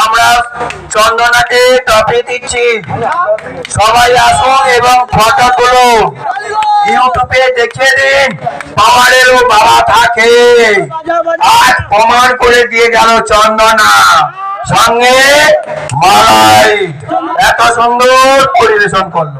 আমরা চন্দনাকে ট্রফি দিচ্ছি, সবাই আসুন এবং ফটোগুলো ইউটিউবে দেখিয়ে দিন পাওয়ারেরও বাবা থাকে। আজ প্রমাণ করে দিয়ে গেল চন্দনা, সঙ্গে মালাই এত সুন্দর পরিবেশন করলো।